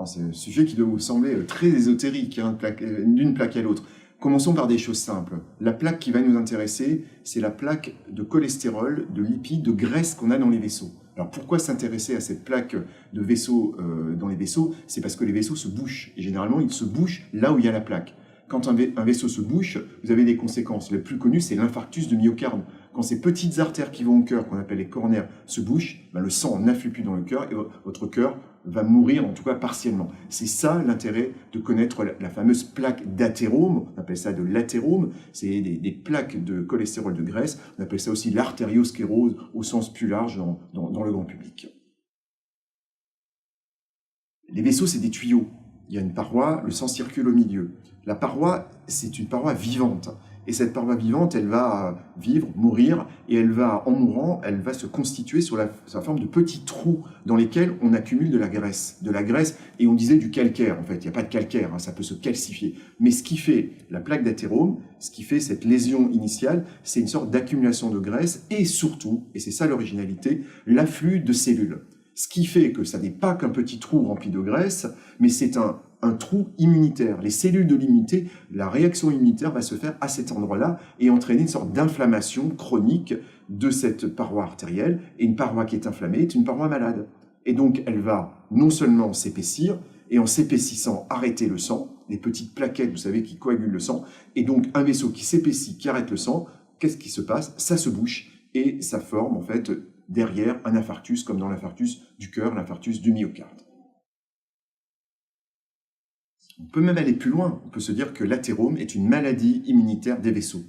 C'est un sujet qui doit vous sembler très ésotérique, hein, d'une plaque à l'autre. Commençons par des choses simples. La plaque qui va nous intéresser, c'est la plaque de cholestérol, de lipides, de graisse qu'on a dans les vaisseaux. Alors pourquoi s'intéresser à cette plaque de vaisseau dans les vaisseaux? C'est parce que les vaisseaux se bouchent. Et généralement, ils se bouchent là où il y a la plaque. Quand un vaisseau se bouche, vous avez des conséquences. Le plus connu, c'est l'infarctus de myocarde. Quand ces petites artères qui vont au cœur, qu'on appelle les coronaires, se bouchent, ben le sang n'afflue plus dans le cœur et votre cœur va mourir, en tout cas partiellement. C'est ça l'intérêt de connaître la fameuse plaque d'athérome, on appelle ça de l'athérome, c'est des plaques de cholestérol de graisse, on appelle ça aussi l'artériosclérose au sens plus large dans le grand public. Les vaisseaux, c'est des tuyaux. Il y a une paroi, le sang circule au milieu. La paroi, c'est une paroi vivante. Et cette paroi vivante, elle va vivre, mourir, et elle va, en mourant, elle va se constituer sous la forme de petits trous dans lesquels on accumule de la graisse. Et on disait du calcaire, en fait. Il n'y a pas de calcaire, hein, ça peut se calcifier. Mais ce qui fait la plaque d'athérome, ce qui fait cette lésion initiale, c'est une sorte d'accumulation de graisse, et surtout, et c'est ça l'originalité, l'afflux de cellules. Ce qui fait que ça n'est pas qu'un petit trou rempli de graisse, mais c'est un trou immunitaire. Les cellules de l'immunité, la réaction immunitaire va se faire à cet endroit-là et entraîner une sorte d'inflammation chronique de cette paroi artérielle. Et une paroi qui est inflammée est une paroi malade. Et donc, elle va non seulement s'épaissir, et en s'épaississant, arrêter le sang, les petites plaquettes, vous savez, qui coagulent le sang. Et donc, un vaisseau qui s'épaissit, qui arrête le sang, qu'est-ce qui se passe? Ça se bouche et ça forme, en fait, derrière un infarctus, comme dans l'infarctus du cœur, l'infarctus du myocarde. On peut même aller plus loin. On peut se dire que l'athérome est une maladie immunitaire des vaisseaux.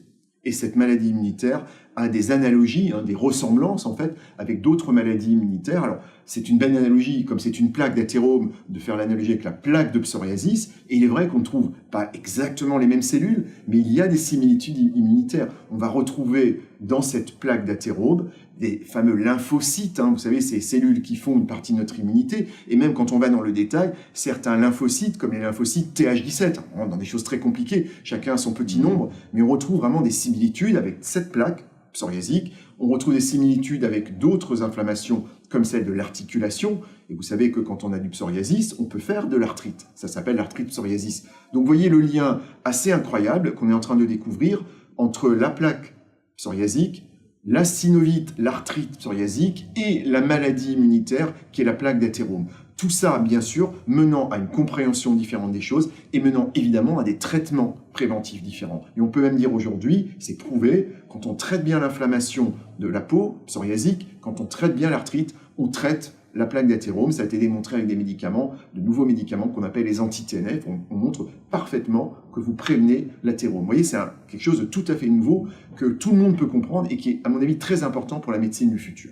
Et cette maladie immunitaire a des analogies, des ressemblances en fait, avec d'autres maladies immunitaires. Alors, c'est une belle analogie, comme c'est une plaque d'athérome, de faire l'analogie avec la plaque de psoriasis. Et il est vrai qu'on ne trouve pas exactement les mêmes cellules, mais il y a des similitudes immunitaires. On va retrouver dans cette plaque d'athérome des fameux lymphocytes, vous savez, ces cellules qui font une partie de notre immunité. Et même quand on va dans le détail, certains lymphocytes, comme les lymphocytes TH17, on rentre dans des choses très compliquées, chacun a son petit nombre, mais on retrouve vraiment des similitudes avec cette plaque psoriasique. On retrouve des similitudes avec d'autres inflammations comme celle de l'articulation. Et vous savez que quand on a du psoriasis, on peut faire de l'arthrite. Ça s'appelle l'arthrite psoriasis. Donc vous voyez le lien assez incroyable qu'on est en train de découvrir entre la plaque psoriasique, la synovite, l'arthrite psoriasique et la maladie immunitaire qui est la plaque d'athérome. Tout ça, bien sûr, menant à une compréhension différente des choses et menant évidemment à des traitements préventifs différents. Et on peut même dire aujourd'hui, c'est prouvé, quand on traite bien l'inflammation de la peau psoriasique, quand on traite bien l'arthrite, on traite la plaque d'athérome. Ça a été démontré avec des médicaments, de nouveaux médicaments qu'on appelle les anti-TNF. On montre parfaitement que vous prévenez l'athérome. Vous voyez, c'est quelque chose de tout à fait nouveau que tout le monde peut comprendre et qui est, à mon avis, très important pour la médecine du futur.